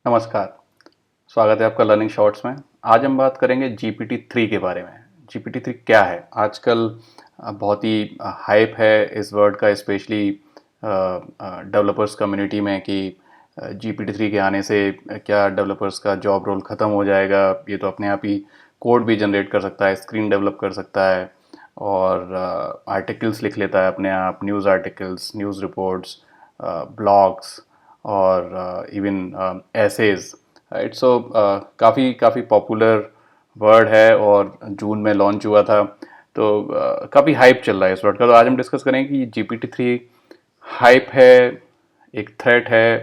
नमस्कार, स्वागत है आपका लर्निंग शॉर्ट्स में। आज हम बात करेंगे GPT-3 के बारे में। GPT-3 क्या है? आजकल बहुत ही हाइप है इस वर्ड का, स्पेशली डेवलपर्स कम्युनिटी में कि GPT-3 के आने से क्या डेवलपर्स का जॉब रोल ख़त्म हो जाएगा। ये तो अपने आप ही कोड भी जनरेट कर सकता है, स्क्रीन डेवलप कर सकता है और आर्टिकल्स लिख लेता है अपने आप, news articles, news reports, blogs और इवन एसेज, राइट। सो काफ़ी काफ़ी पॉपुलर वर्ड है और जून में लॉन्च हुआ था, तो काफ़ी हाइप चल रहा है इस वर्ड का। तो आज हम डिस्कस करेंगे कि GPT-3 हाइप है, एक थ्रेट है,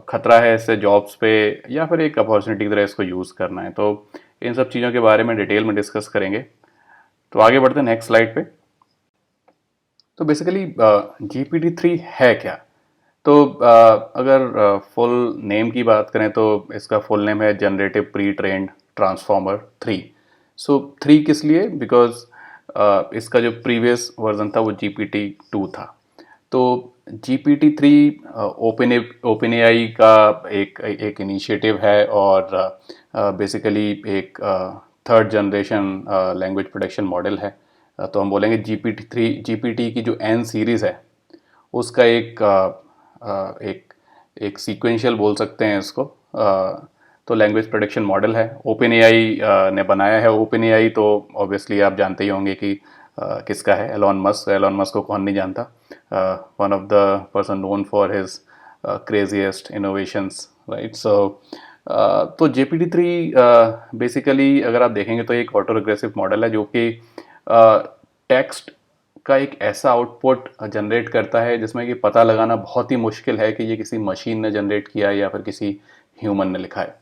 खतरा है इससे जॉब्स पे, या फिर एक अपॉर्चुनिटी की तरह इसको यूज़ करना है। तो इन सब चीज़ों के बारे में डिटेल में डिस्कस करेंगे। तो आगे बढ़ते हैं नेक्स्ट स्लाइड पे। तो बेसिकली GPT-3 है क्या? तो अगर फुल नेम की बात करें तो इसका फुल नेम है जनरेटिव प्री ट्रेंड ट्रांसफॉर्मर 3। सो 3 किस लिए? बिकॉज इसका जो प्रीवियस वर्जन था वो GPT-2 था। तो GPT-3 ओपन एआई का एक एक इनिशिएटिव है और बेसिकली एक third generation language production model है। तो हम बोलेंगे जीपीटी की जो एन सीरीज़ है उसका एक एक सीक्वेंशियल बोल सकते हैं इसको। तो लैंग्वेज प्रोडक्शन मॉडल है, ओपन एआई ने बनाया है। ओपन एआई तो ऑब्वियसली आप जानते ही होंगे कि किसका है, एलॉन मस्क। एलॉन मस्क को कौन नहीं जानता, one of the person known for his craziest innovations, right. So तो GPT-3 बेसिकली अगर आप देखेंगे तो एक ऑटो रिग्रेसिव मॉडल है जो कि टेक्स्ट का एक ऐसा आउटपुट जनरेट करता है जिसमें कि पता लगाना बहुत ही मुश्किल है कि ये किसी मशीन ने जनरेट किया है या फिर किसी ह्यूमन ने लिखा है।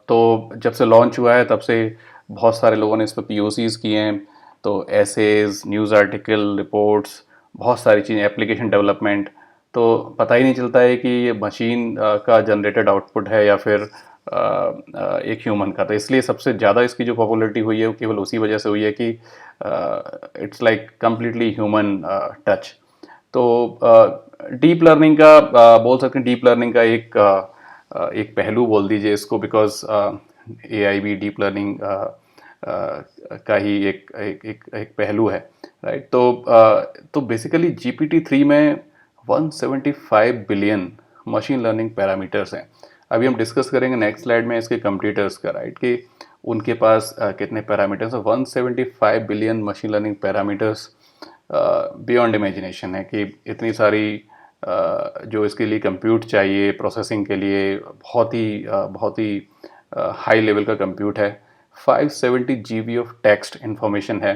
तो जब से लॉन्च हुआ है तब से बहुत सारे लोगों ने इस पर POCs किए हैं। तो एसेज, न्यूज़ आर्टिकल, रिपोर्ट्स, बहुत सारी चीज़ें, एप्लीकेशन डेवलपमेंट, तो पता ही नहीं चलता है कि ये मशीन का जनरेटेड आउटपुट है या फिर एक ह्यूमन का। तो इसलिए सबसे ज़्यादा इसकी जो पॉपुलैरिटी हुई है वो केवल उसी वजह से हुई है कि it's like completely human touch. तो डीप लर्निंग का बोल सकते हैं, डीप लर्निंग का एक पहलू बोल दीजिए इसको, बिकॉज AI भी डीप लर्निंग का ही एक पहलू है, राइट। तो बेसिकली GPT-3 में 175 बिलियन मशीन लर्निंग पैरामीटर्स हैं। अभी हम डिस्कस करेंगे नेक्स्ट स्लाइड में इसके कंप्यूटर्स का, राइट, कि उनके पास कितने पैरामीटर्स हैं। 175 billion machine learning parameters beyond imagination है कि इतनी सारी जो इसके लिए कंप्यूट चाहिए प्रोसेसिंग के लिए, बहुत ही हाई लेवल का कंप्यूट है। 570 GB ऑफ टेक्स्ट इन्फॉर्मेशन है।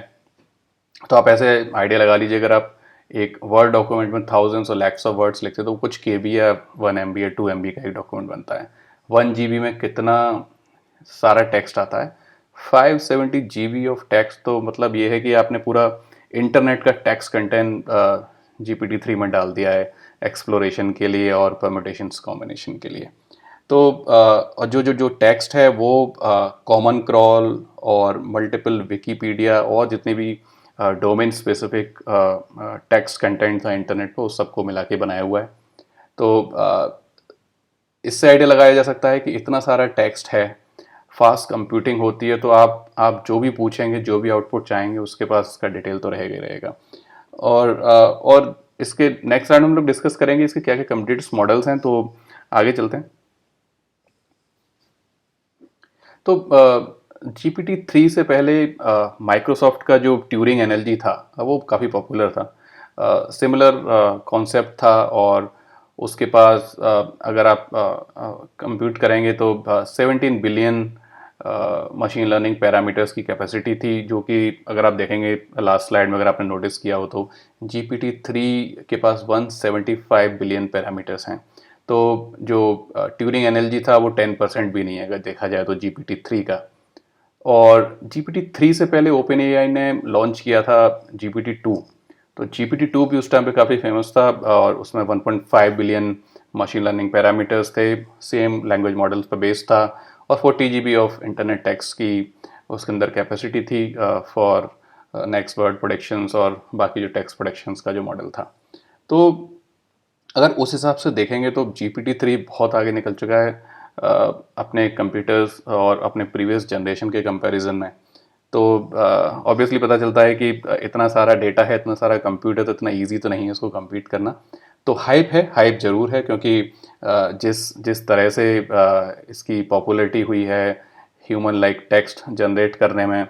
तो आप ऐसे आइडिया लगा लीजिए, अगर आप एक वर्ड डॉक्यूमेंट में थाउजेंड्स और लैक्स ऑफ वर्ड्स लिखते हैं तो कुछ KB या 1 MB या 2 MB का एक डॉक्यूमेंट बनता है। 1 GB में कितना सारा टेक्स्ट आता है? 570 GB ऑफ टेक्स्ट। तो मतलब ये है कि आपने पूरा इंटरनेट का टेक्स्ट कंटेंट GPT-3 में डाल दिया है एक्सप्लोरेशन के लिए और परम्यूटेशंस कॉम्बिनेशन के लिए। तो और जो टेक्स्ट है वो कॉमन क्रॉल और मल्टीपल विकीपीडिया और जितने भी डोमेन स्पेसिफिक टेक्स्ट कंटेंट था इंटरनेट पर, उस सबको मिला के बनाया हुआ है। तो इससे आइडिया लगाया जा सकता है कि इतना सारा टेक्स्ट है, फास्ट कंप्यूटिंग होती है, तो आप जो भी पूछेंगे, जो भी आउटपुट चाहेंगे, उसके पास इसका डिटेल तो रहेगा ही रहेगा। और इसके नेक्स्ट राउंड में हम लोग डिस्कस करेंगे इसके क्या क्या कंप्यूटर्स मॉडल्स हैं। तो आगे चलते हैं। तो GPT-3 से पहले माइक्रोसॉफ्ट का जो ट्यूरिंग NLG था वो काफ़ी पॉपुलर था। सिमिलर कॉन्सेप्ट था और उसके पास अगर आप कंप्यूट करेंगे तो 17 बिलियन मशीन लर्निंग पैरामीटर्स की कैपेसिटी थी, जो कि अगर आप देखेंगे लास्ट स्लाइड में, अगर आपने नोटिस किया हो तो GPT-3 के पास 175 बिलियन पैरामीटर्स हैं। तो जो ट्यूरिंग NLG था वो 10% भी नहीं है अगर देखा जाए तो GPT-3 का। और GPT-3 से पहले ओपन AI ने लॉन्च किया था GPT-2। तो GPT-2 भी उस टाइम पे काफ़ी फेमस था और उसमें 1.5 बिलियन मशीन लर्निंग पैरामीटर्स थे, सेम लैंग्वेज मॉडल्स पर बेस्ड था और 40 GB ऑफ इंटरनेट टेक्स्ट की उसके अंदर कैपेसिटी थी फॉर नेक्स्ट वर्ड प्रोडक्शंस और बाकी जो टेक्स्ट प्रोडक्शंस का जो मॉडल था। तो अगर उस हिसाब से देखेंगे तो GPT-3 बहुत आगे निकल चुका है अपने कंप्यूटर्स और अपने प्रीवियस जनरेशन के कंपैरिजन में। तो ऑब्वियसली पता चलता है कि इतना सारा डेटा है, इतना सारा कंप्यूटर, तो इतना इजी तो नहीं है इसको compete करना। तो हाइप है, हाइप ज़रूर है, क्योंकि जिस जिस तरह से इसकी पॉपुलैरिटी हुई है ह्यूमन लाइक टेक्स्ट जनरेट करने में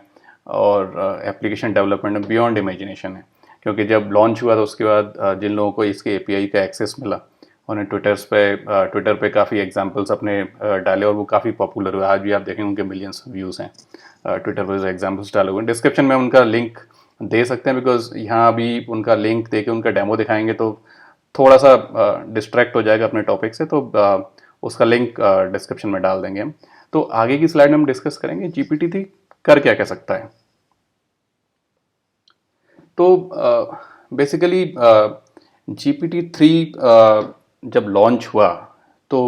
और एप्लीकेशन डेवलपमेंट में, बियॉन्ड इमेजिनेशन है। क्योंकि जब लॉन्च हुआ तो उसके बाद जिन लोगों को इसके एपीआई का एक्सेस मिला, उन्हें ट्विटर पे काफ़ी एग्जांपल्स अपने डाले और वो काफ़ी पॉपुलर हुए। आज भी आप देखेंगे उनके मिलियंस व्यूज़ हैं ट्विटर पर, एग्जांपल्स डाले हुए हैं। डिस्क्रिप्शन में उनका लिंक दे सकते हैं, बिकॉज यहाँ अभी उनका लिंक दे के उनका डेमो दिखाएंगे तो थोड़ा सा डिस्ट्रैक्ट हो जाएगा अपने टॉपिक से। तो उसका लिंक डिस्क्रिप्शन में डाल देंगे हम। तो आगे की स्लाइड में हम डिस्कस करेंगे GPT-3 कर क्या क्या सकता है। तो बेसिकली GPT-3 जब लॉन्च हुआ तो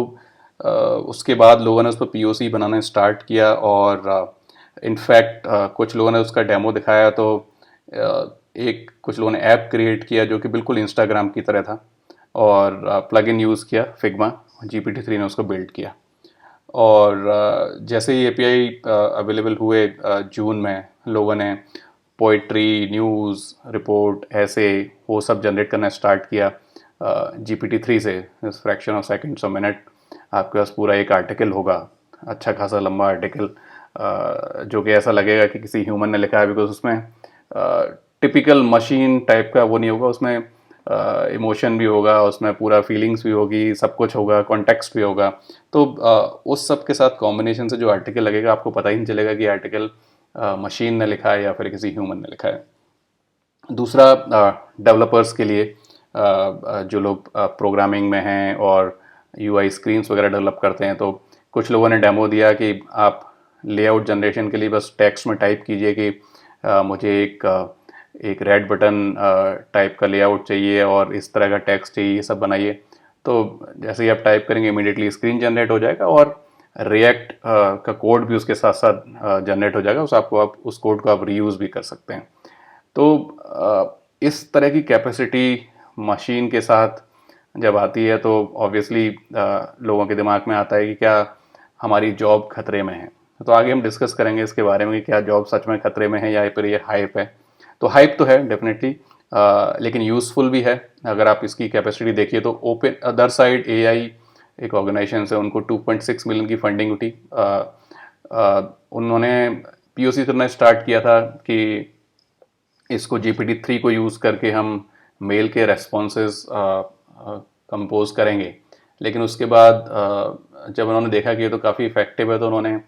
उसके बाद लोगों ने उस पर POC बनाना स्टार्ट किया और इनफैक्ट कुछ लोगों ने उसका डेमो दिखाया। तो कुछ लोगों ने ऐप क्रिएट किया जो कि बिल्कुल इंस्टाग्राम की तरह था, और प्लग इन यूज़ किया फिग्मा, GPT-3 ने उसको बिल्ड किया। और जैसे ही एपीआई अवेलेबल हुए जून में, लोगों ने पोइट्री, न्यूज़ रिपोर्ट, ऐसे वो सब जनरेट करना स्टार्ट किया GPT-3 से। Fraction of seconds of minute आपके पास पूरा एक आर्टिकल होगा, अच्छा खासा लंबा आर्टिकल, जो कि ऐसा लगेगा कि किसी ह्यूमन ने लिखा है, बिकॉज उसमें टिपिकल मशीन टाइप का वो नहीं होगा। उसमें इमोशन भी होगा, उसमें पूरा फीलिंग्स भी होगी, सब कुछ होगा, कॉन्टेक्स्ट भी होगा। तो उस सब के साथ कॉम्बिनेशन से जो आर्टिकल लगेगा, आपको पता ही नहीं चलेगा कि आर्टिकल मशीन ने लिखा है या फिर किसी ह्यूमन ने लिखा है। दूसरा, डेवलपर्स के लिए, जो लोग प्रोग्रामिंग में हैं और यूआई स्क्रीन्स वगैरह डेवलप करते हैं, तो कुछ लोगों ने डेमो दिया कि आप लेआउट जनरेशन के लिए बस टेक्स्ट में टाइप कीजिए कि मुझे एक रेड बटन टाइप का लेआउट चाहिए और इस तरह का टेक्स्ट चाहिए, ये सब बनाइए। तो जैसे ही आप टाइप करेंगे इमीडिएटली स्क्रीन जनरेट हो जाएगा, और रिएक्ट का कोड भी उसके साथ साथ जनरेट हो जाएगा। उस कोड को आप रीयूज़ भी कर सकते हैं। तो इस तरह की कैपेसिटी मशीन के साथ जब आती है तो ऑब्वियसली लोगों के दिमाग में आता है कि क्या हमारी जॉब खतरे में है। तो आगे हम डिस्कस करेंगे इसके बारे में कि क्या जॉब सच में खतरे में है या फिर ये हाइप है। तो हाइप तो है डेफिनेटली, लेकिन यूज़फुल भी है। अगर आप इसकी कैपेसिटी देखिए तो ओपन अदर साइड एआई एक ऑर्गेनाइजेशन है, उनको 2.6 मिलियन की फंडिंग उठी। उन्होंने पीओसी करना स्टार्ट किया था कि इसको GPT-3 को यूज़ करके हम मेल के रेस्पॉन्सेज कंपोज करेंगे। लेकिन उसके बाद जब उन्होंने देखा कि ये तो काफ़ी इफेक्टिव है, तो उन्होंने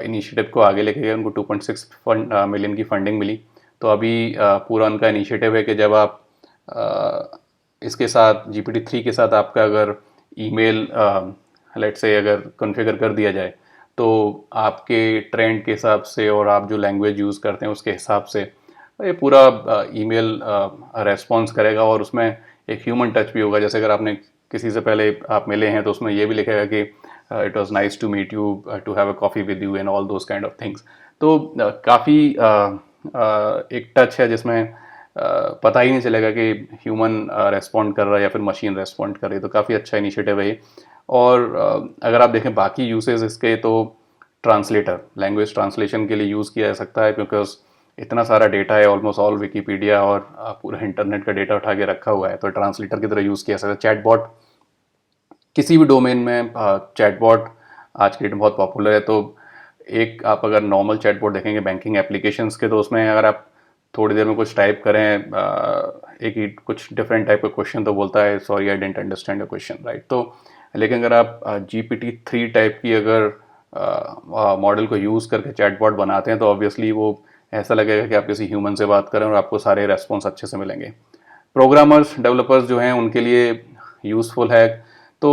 इनिशिएटिव को आगे लेके गए। उनको 2.6 मिलियन की फंडिंग मिली। तो अभी पूरा उनका इनिशिएटिव है कि जब आप इसके साथ GPT-3 के साथ आपका अगर ईमेल लेट्स से अगर कॉन्फ़िगर कर दिया जाए, तो आपके ट्रेंड के हिसाब से और आप जो लैंग्वेज यूज़ करते हैं उसके हिसाब से ये पूरा ईमेल रेस्पॉन्स करेगा। और उसमें एक ह्यूमन टच भी होगा। जैसे अगर आपने किसी से पहले आप मिले हैं तो उसमें ये भी लिखेगा कि it was nice to meet you, to have a coffee with you and all those kind of things. तो काफ़ी एक टच है जिसमें पता ही नहीं चलेगा कि ह्यूमन रेस्पॉन्ड कर रहा है या फिर मशीन रेस्पॉन्ड कर रही है। तो काफ़ी अच्छा इनिशिएटिव है ये। और अगर आप देखें बाकी यूसेज इसके, तो ट्रांसलेटर, लैंग्वेज ट्रांसलेशन के लिए यूज़ किया जा सकता है, बिकॉज इतना सारा डेटा है, ऑलमोस्ट ऑल विकीपीडिया और पूरा इंटरनेट का डेटा उठा के रखा हुआ है। तो ट्रांसलेटर की तरह यूज़ किया जा सकता है। चैटबॉट, किसी भी डोमेन में चैटबॉट आज के डेट में बहुत पॉपुलर है। तो एक आप अगर नॉर्मल चैटबॉट देखेंगे बैंकिंग एप्लीकेशंस के, तो उसमें अगर आप थोड़ी देर में कुछ टाइप करें, एक ही कुछ डिफरेंट टाइप का क्वेश्चन तो बोलता है sorry I didn't understand your question, right. तो लेकिन अगर आप GPT-3 टाइप की अगर मॉडल को यूज़ करके चैटबॉट बनाते हैं, तो ऑब्वियसली वो ऐसा लगेगा कि आप किसी ह्यूमन से बात करें और आपको सारे रेस्पॉन्स अच्छे से मिलेंगे। प्रोग्रामर्स, डेवलपर्स जो हैं उनके लिए यूज़फुल है। तो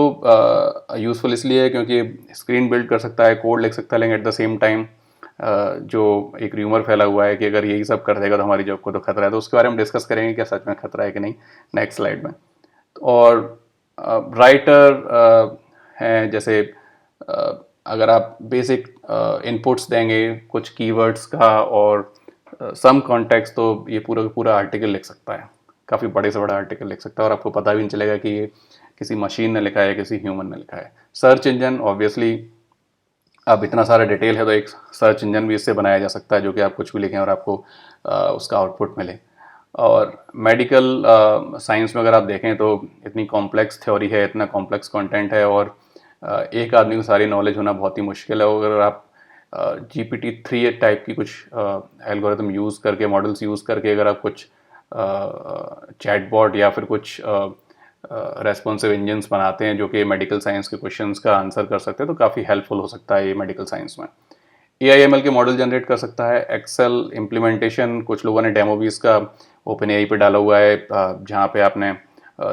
यूज़फुल इसलिए है क्योंकि स्क्रीन बिल्ड कर सकता है, कोड लिख सकता है, लेकिन एट द सेम टाइम जो एक र्यूमर फैला हुआ है कि अगर यही सब कर देगा तो हमारी जॉब को तो खतरा है। तो उसके बारे में डिस्कस करेंगे क्या सच में खतरा है कि नहीं नेक्स्ट स्लाइड में। और राइटर हैं, जैसे अगर आप बेसिक इनपुट्स देंगे कुछ कीवर्ड्स का और सम कॉन्टेक्स्ट, तो ये पूरा का पूरा आर्टिकल लिख सकता है। काफ़ी बड़े से बड़ा आर्टिकल लिख सकता है और आपको पता भी नहीं चलेगा कि ये किसी मशीन ने लिखा है या किसी ह्यूमन ने लिखा है। सर्च इंजन ऑब्वियसली, अब इतना सारा डिटेल है तो एक सर्च इंजन भी इससे बनाया जा सकता है जो कि आप कुछ भी लिखें और आपको उसका आउटपुट मिले। और मेडिकल साइंस में अगर आप देखें तो इतनी कॉम्प्लेक्स थ्योरी है, इतना कॉम्प्लेक्स कंटेंट है और एक आदमी को सारी नॉलेज होना बहुत ही मुश्किल है। अगर आप GPT-3 टाइप की कुछ एल्गोरिथम यूज़ करके, मॉडल्स यूज़ करके अगर आप कुछ चैटबॉट या फिर कुछ रेस्पॉन्सिव इंजन्स बनाते हैं जो कि मेडिकल साइंस के क्वेश्चंस का आंसर कर सकते हैं, तो काफ़ी हेल्पफुल हो सकता है ये मेडिकल साइंस में। AI/ML के मॉडल जनरेट कर सकता है। एक्सेल इम्प्लीमेंटेशन कुछ लोगों ने डेमो भी इसका ओपन AI पे डाला हुआ है, जहाँ पे आपने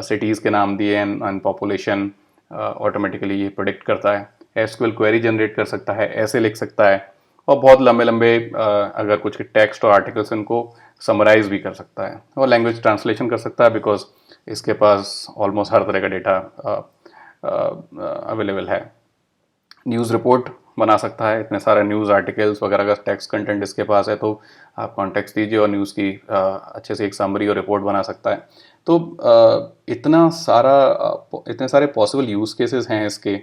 सिटीज़ के नाम दिए एंड पॉपुलेशन ऑटोमेटिकली ये प्रोडिक्ट करता है। SQL क्वेरी जनरेट कर सकता है, ऐसे लिख सकता है और बहुत लंबे लंबे अगर कुछ टेक्स्ट और आर्टिकल्स इनको समराइज भी कर सकता है और लैंग्वेज ट्रांसलेशन कर सकता है, बिकॉज इसके पास ऑलमोस्ट हर तरह का डेटा अवेलेबल है। न्यूज़ रिपोर्ट बना सकता है, इतने सारे न्यूज़ आर्टिकल्स वगैरह का टेक्स्ट कंटेंट इसके पास है, तो आप कॉन्टेक्स्ट दीजिए और न्यूज़ की अच्छे से एक समरी और रिपोर्ट बना सकता है। तो इतने सारे पॉसिबल यूज़ केसेस हैं इसके।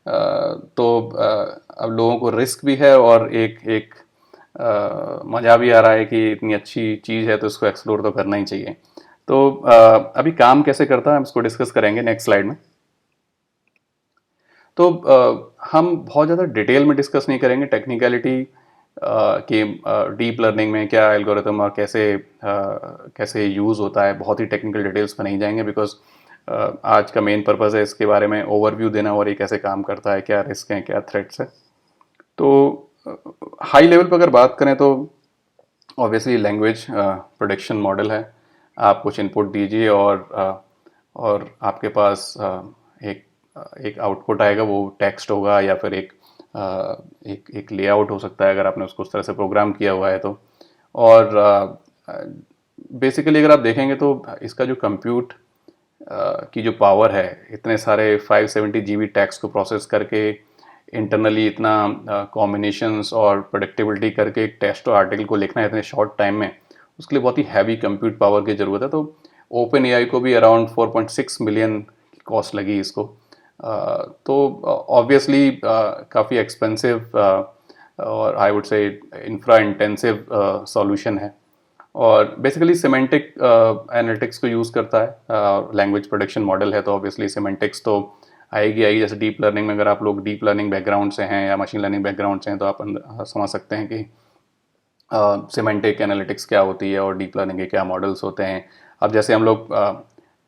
अब लोगों को रिस्क भी है और एक एक मज़ा भी आ रहा है कि इतनी अच्छी चीज़ है तो इसको एक्सप्लोर तो करना ही चाहिए। तो अभी काम कैसे करता है हम इसको डिस्कस करेंगे नेक्स्ट स्लाइड में। तो हम बहुत ज़्यादा डिटेल में डिस्कस नहीं करेंगे टेक्निकलिटी कि डीप लर्निंग में क्या एल्गोरिथम और कैसे यूज़ होता है, बहुत ही टेक्निकल डिटेल्स पर नहीं जाएंगे, बिकॉज आज का मेन पर्पज़ है इसके बारे में ओवरव्यू देना और ये कैसे काम करता है, क्या रिस्क हैं, क्या थ्रेट्स है। तो हाई लेवल पर अगर बात करें तो ऑब्वियसली लैंग्वेज प्रोडिक्शन मॉडल है। आप कुछ इनपुट दीजिए और आपके पास एक आउटपुट आएगा, वो टेक्स्ट होगा या फिर एक लेआउट हो सकता है अगर आपने उसको उस तरह से प्रोग्राम किया हुआ है तो। और बेसिकली अगर आप देखेंगे तो इसका जो कंप्यूट की जो पावर है, इतने सारे 570 GB टेक्स्ट को प्रोसेस करके इंटरनली इतना कॉम्बिनेशंस और प्रोडक्टिविटी करके एक टेक्स्ट और आर्टिकल को लिखना है इतने शॉर्ट टाइम में, उसके लिए बहुत ही हैवी कंप्यूट पावर की ज़रूरत है। तो ओपन AI को भी अराउंड 4.6 मिलियन की कॉस्ट लगी इसको। तो ऑब्वियसली काफ़ी एक्सपेंसिव और आई वुड से इंफ्रा इंटेंसिव सॉल्यूशन है और बेसिकली सिमेंटिक एनालिटिक्स को यूज़ करता है। लैंग्वेज प्रोडक्शन मॉडल है तो ऑब्वियसली सिमेंटिक्स तो आएगी। जैसे डीप लर्निंग में अगर आप लोग डीप लर्निंग बैकग्राउंड से हैं या मशीन लर्निंग बैकग्राउंड से हैं तो आप समझ सकते हैं कि सिमेंटिक एनालिटिक्स क्या होती है और डीप लर्निंग के क्या मॉडल्स होते हैं। अब जैसे हम लोग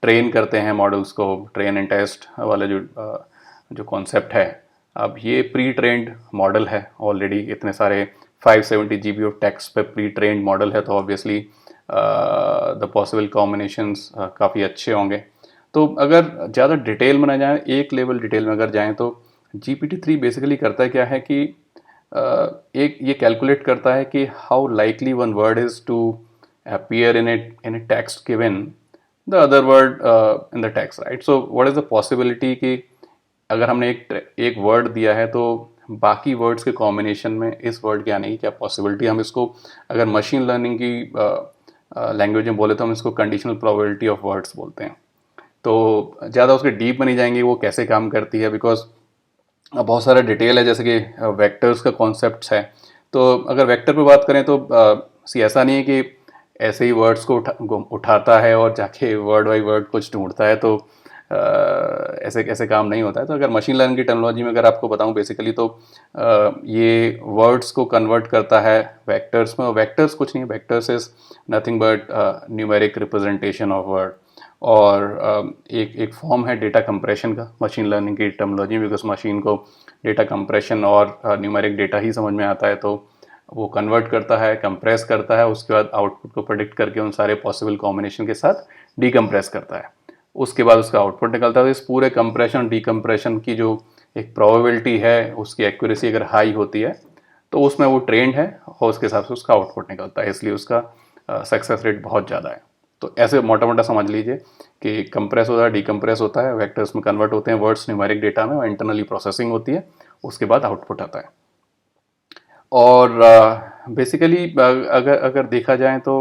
ट्रेन करते हैं मॉडल्स को, ट्रेन एंड टेस्ट वाला जो कॉन्सेप्ट है, अब ये प्री ट्रेंड मॉडल है ऑलरेडी, इतने सारे 570 GB ऑफ टेक्स्ट पे प्री ट्रेंड मॉडल है, तो ऑब्वियसली द पॉसिबल कॉम्बिनेशंस काफ़ी अच्छे होंगे। तो अगर ज़्यादा डिटेल में ना जाए, एक लेवल डिटेल में अगर जाएं तो GPT-3 बेसिकली करता है क्या है कि एक ये कैलकुलेट करता है कि how likely one word is to appear in a text given the other word in the text, right? So what is the possibility कि अगर हमने एक वर्ड दिया है तो बाकी वर्ड्स के कॉम्बिनेशन में इस वर्ड के आने की क्या पॉसिबिलिटी, हम इसको अगर मशीन लर्निंग की लैंग्वेज में बोले तो हम इसको कंडीशनल प्रोबेबिलिटी ऑफ वर्ड्स बोलते हैं। तो ज़्यादा उसके डीप में नहीं जाएंगे वो कैसे काम करती है, बिकॉज बहुत सारा डिटेल है, जैसे कि वेक्टर्स का कॉन्सेप्ट है। तो अगर वेक्टर पे बात करें तो ऐसा नहीं है कि ऐसे ही वर्ड्स को उठाता है और जाके वर्ड बाई वर्ड कुछ ढूंढता है, तो ऐसे काम नहीं होता है। तो अगर मशीन लर्निंग की टेक्नोलॉजी में अगर आपको बताऊं बेसिकली तो ये वर्ड्स को कन्वर्ट करता है वेक्टर्स में, और वेक्टर्स कुछ नहीं है, vectors is nothing but numeric representation of word. और एक फॉर्म है डेटा कंप्रेशन का मशीन लर्निंग की टेक्नोलॉजी में, बिकॉज मशीन को डेटा कंप्रेशन और न्यूमेरिक डेटा ही समझ में आता है, तो वो कन्वर्ट करता है, कंप्रेस करता है, उसके बाद आउटपुट को प्रेडिक्ट करके उन सारे पॉसिबल कॉम्बिनेशन के साथ डीकम्प्रेस करता है, उसके बाद उसका आउटपुट निकलता है। तो इस पूरे कंप्रेशन डीकम्प्रेशन की जो एक प्रोबेबिलिटी है, उसकी एक्यूरेसी अगर हाई होती है तो उसमें वो ट्रेंड है और उसके हिसाब से उसका आउटपुट निकलता है, इसलिए उसका सक्सेस रेट बहुत ज़्यादा है। तो ऐसे मोटा मोटा समझ लीजिए कि कंप्रेस होता है, डीकम्प्रेस होता है, वेक्टर्स में कन्वर्ट होते हैं वर्ड्स न्यूमेरिक डेटा में, और इंटरनली प्रोसेसिंग होती है, उसके बाद आउटपुट आता है। और बेसिकली अगर देखा जाए तो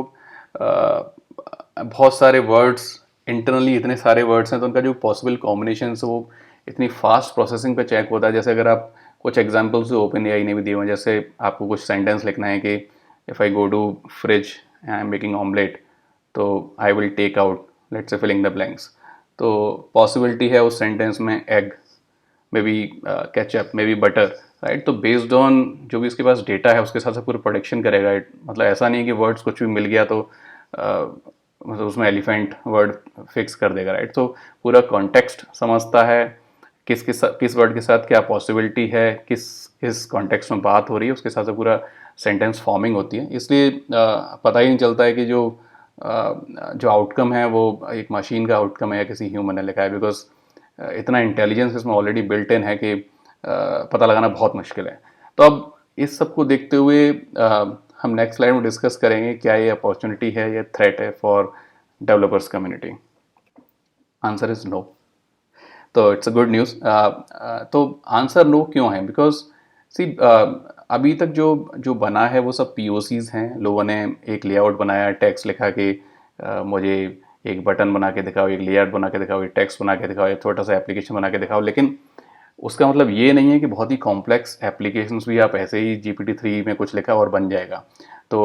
बहुत सारे वर्ड्स, इंटरनली इतने सारे वर्ड्स हैं, तो उनका जो पॉसिबल कॉम्बिनेशन है वो इतनी फास्ट प्रोसेसिंग पे चेक होता है। जैसे अगर आप कुछ एग्जांपल्स ओपन एआई ने भी दिए हुए हैं, जैसे आपको कुछ सेंटेंस लिखना है कि if I go to fridge I am making omelette, तो I will take out, let's say filling the blanks. तो पॉसिबिलिटी है उस सेंटेंस में egg, maybe ketchup, maybe butter, right. तो बेस्ड ऑन जो भी उसके पास डेटा है उसके साथ से पूरा प्रोडिक्शन करेगा। मतलब ऐसा नहीं है कि वर्ड्स कुछ भी मिल गया तो मतलब उसमें एलिफेंट वर्ड फिक्स कर देगा, राइट। तो पूरा कॉन्टेक्स्ट समझता है, किस वर्ड के साथ क्या पॉसिबिलिटी है, किस कॉन्टेक्स्ट में बात हो रही है, उसके साथ से पूरा सेंटेंस फॉर्मिंग होती है। इसलिए पता ही नहीं चलता है कि जो आउटकम है वो एक मशीन का आउटकम है या किसी ह्यूमन ने लिखा है, बिकॉज इतना इंटेलिजेंस इसमें ऑलरेडी बिल्ट इन है कि पता लगाना बहुत मुश्किल है। तो अब इस सब को देखते हुए हम नेक्स्ट स्लाइड में डिस्कस करेंगे क्या ये अपॉर्चुनिटी है या थ्रेट है for developers community. Answer is no. तो इट्स अ गुड न्यूज़। तो आंसर नो क्यों है? बिकॉज सी अभी तक जो जो बना है वो सब पीओसीज हैं। लोगों ने एक लेआउट बनाया, टेक्स्ट लिखा कि मुझे एक बटन बना के दिखाओ, एक लेआउट बना के दिखाओ, एक टेक्स्ट बना के दिखाओ, एक छोटा सा एप्लीकेशन बना के दिखाओ। लेकिन उसका मतलब ये नहीं है कि बहुत ही कॉम्प्लेक्स एप्लीकेशंस भी आप ऐसे ही GPT-3 में कुछ लिखा और बन जाएगा। तो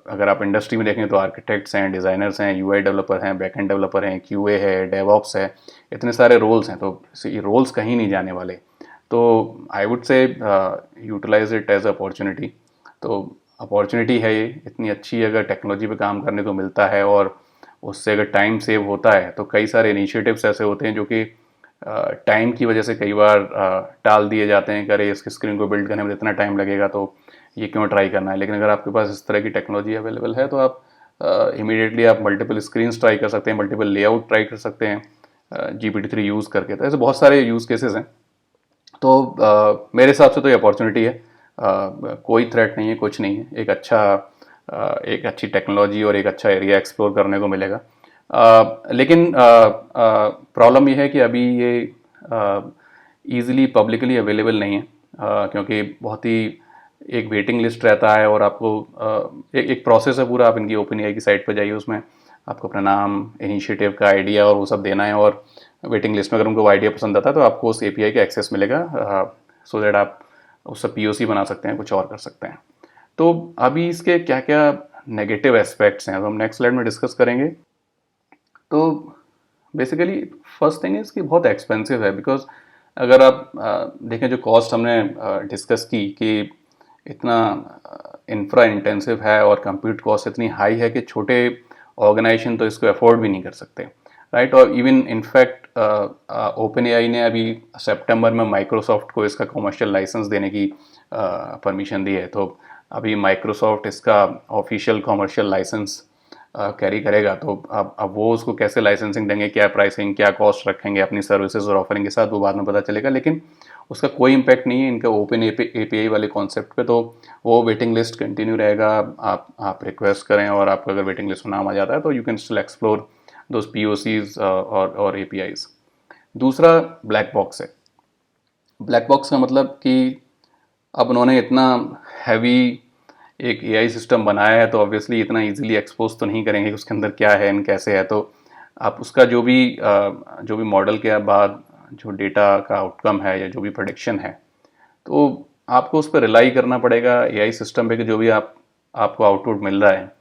अगर आप इंडस्ट्री में देखें तो आर्किटेक्ट्स हैं, डिज़ाइनर्स हैं, यूआई डेवलपर हैं, बैकएंड डेवलपर हैं, क्यूए है, डेवऑप्स है, इतने सारे रोल्स हैं। तो ये रोल्स कहीं नहीं जाने वाले। तो I would say utilize it as opportunity. तो अपॉर्चुनिटी है ये इतनी अच्छी, अगर टेक्नोलॉजी पे काम करने को मिलता है और उससे अगर टाइम सेव होता है, तो कई सारे इनिशिएटिव्स ऐसे होते हैं जो कि टाइम की वजह से कई बार टाल दिए जाते हैं। अरे इसकी स्क्रीन को बिल्ड करने में इतना टाइम लगेगा तो ये क्यों ट्राई करना है। लेकिन अगर आपके पास इस तरह की टेक्नोलॉजी अवेलेबल है तो आप इमीडिएटली आप मल्टीपल स्क्रीन्स ट्राई कर सकते हैं, मल्टीपल लेआउट ट्राई कर सकते हैं GPT-3 यूज़ करके। तो ऐसे बहुत सारे यूज़ केसेस हैं। तो मेरे हिसाब से तो ये अपॉर्चुनिटी है, कोई थ्रेट नहीं है, कुछ नहीं है। एक अच्छी टेक्नोलॉजी और एक अच्छा एरिया एक्सप्लोर करने को मिलेगा। लेकिन प्रॉब्लम ये है कि अभी ये ईज़िली पब्लिकली अवेलेबल नहीं है, क्योंकि बहुत ही एक वेटिंग लिस्ट रहता है और आपको एक प्रोसेस है पूरा। आप इनकी ओपन एआई की साइट पर जाइए, उसमें आपको अपना नाम, इनिशिएटिव का आइडिया और वो सब देना है, और वेटिंग लिस्ट में अगर उनको वो आइडिया पसंद आता है तो आपको उस एपीआई का एक्सेस मिलेगा, सो दैट आप उससे पीओसी बना सकते हैं, कुछ और कर सकते हैं। तो अभी इसके क्या क्या नेगेटिव एस्पेक्ट्स हैं तो हम नेक्स्ट स्लाइड में डिस्कस करेंगे। तो बेसिकली फर्स्ट थिंग इज़ कि बहुत एक्सपेंसिव है। बिकॉज अगर आप देखें जो कॉस्ट हमने डिस्कस की कि इतना इंफ्रा इंटेंसिव है और कंप्यूट कॉस्ट इतनी हाई है कि छोटे ऑर्गेनाइजेशन तो इसको अफोर्ड भी नहीं कर सकते, राइट। और इवन इनफैक्ट ओपन एआई ने अभी सितंबर में माइक्रोसॉफ्ट को इसका कॉमर्शियल लाइसेंस देने की परमिशन दी है। तो अभी माइक्रोसॉफ्ट इसका ऑफिशियल कॉमर्शियल लाइसेंस कैरी करेगा। तो अब वो उसको कैसे लाइसेंसिंग देंगे, क्या प्राइसिंग, क्या कॉस्ट रखेंगे अपनी सर्विसेज और ऑफरिंग के साथ, वो बाद में पता चलेगा। लेकिन उसका कोई इम्पैक्ट नहीं है इनका ओपन एपीआई वाले कॉन्सेप्ट पे। तो वो वेटिंग लिस्ट कंटिन्यू रहेगा। आप रिक्वेस्ट करें और आपका अगर वेटिंग लिस्ट में नाम आ जाता है तो you can still explore those POCs और एपीआईज। दूसरा ब्लैक बॉक्स है। ब्लैक बॉक्स का मतलब कि अब उन्होंने इतना हैवी एक एआई सिस्टम बनाया है तो ऑब्वियसली इतना इजीली एक्सपोज तो नहीं करेंगे कि उसके अंदर क्या है एंड कैसे है। तो आप उसका जो भी मॉडल के बाद जो डेटा का आउटकम है या जो भी प्रोडिक्शन है, तो आपको उस पर रिलाई करना पड़ेगा एआई सिस्टम पे कि जो भी आपको आउटपुट मिल रहा है,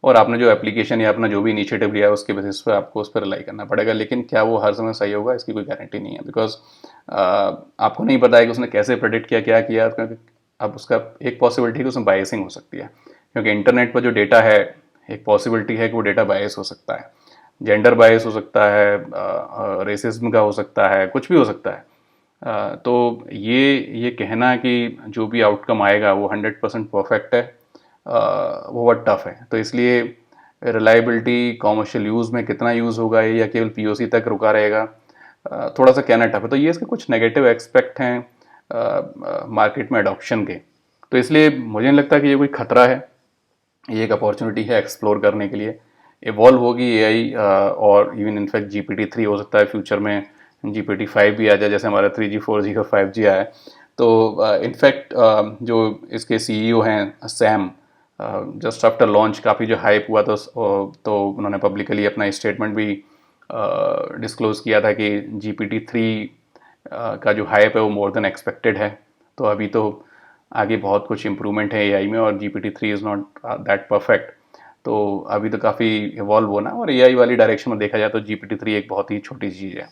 और आपने जो एप्लीकेशन या अपना जो भी इनिशिएटिव लिया है उसके बेसिस पर आपको उस पर रिलाई करना पड़ेगा। लेकिन क्या वो हर समय सही होगा, इसकी कोई गारंटी नहीं है। बिकॉज आपको नहीं पता है कि उसने कैसे प्रेडिक्ट किया, क्या किया। अब उसका एक पॉसिबिलिटी है कि उसमें बायसिंग हो सकती है, क्योंकि इंटरनेट पर जो डेटा है एक पॉसिबिलिटी है कि वो डेटा बायस हो सकता है, जेंडर बायस हो सकता है, रेसिज्म का हो सकता है, कुछ भी हो सकता है। तो ये कहना कि जो भी आउटकम आएगा वो 100% परफेक्ट है, वो बहुत टफ है। तो इसलिए रिलायबिलिटी कॉमर्शियल यूज़ में कितना यूज़ होगा ये, या केवल पीओसी तक रुका रहेगा, थोड़ा सा कहना टफ है। तो ये इसके कुछ नेगेटिव एस्पेक्ट हैं मार्केट में अडॉप्शन के। तो इसलिए मुझे नहीं लगता कि ये कोई खतरा है, ये एक अपॉर्चुनिटी है एक्सप्लोर करने के लिए। इवॉल्व होगी एआई, और इवन इनफैक्ट GPT-3 हो सकता है फ्यूचर में GPT-5 भी आ जाए, जैसे हमारा 3G 4G और 5G आया है। तो इनफैक्ट जो इसके सीईओ हैं सैम जस्ट आफ्टर लॉन्च काफ़ी जो हाइप हुआ तो उन्होंने पब्लिकली अपना स्टेटमेंट भी डिस्क्लोज़ किया था कि GPT-3 का जो हाइप है वो मोर देन एक्सपेक्टेड है। तो अभी तो आगे बहुत कुछ इम्प्रूवमेंट है एआई में, और GPT-3 is not that perfect. तो अभी तो काफ़ी इवॉल्व होना, और एआई वाली डायरेक्शन में देखा जाए तो GPT-3 एक बहुत ही छोटी चीज़ है।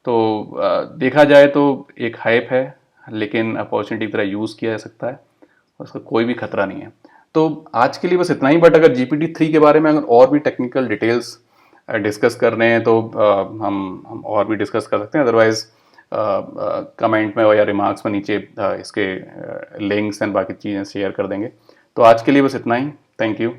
तो देखा जाए तो एक हाइप है, लेकिन अपॉर्चुनिटी की तरह यूज़ किया जा सकता है, उसका कोई भी खतरा नहीं है। तो आज के लिए बस इतना ही, बट अगर GPT-3 के बारे में अगर और भी टेक्निकल डिटेल्स डिस्कस करने हैं तो हम और भी डिस्कस कर सकते हैं। अदरवाइज कमेंट में या रिमार्क्स में नीचे इसके लिंक्स एंड बाकी चीज़ें शेयर कर देंगे। तो आज के लिए बस इतना ही। Thank you.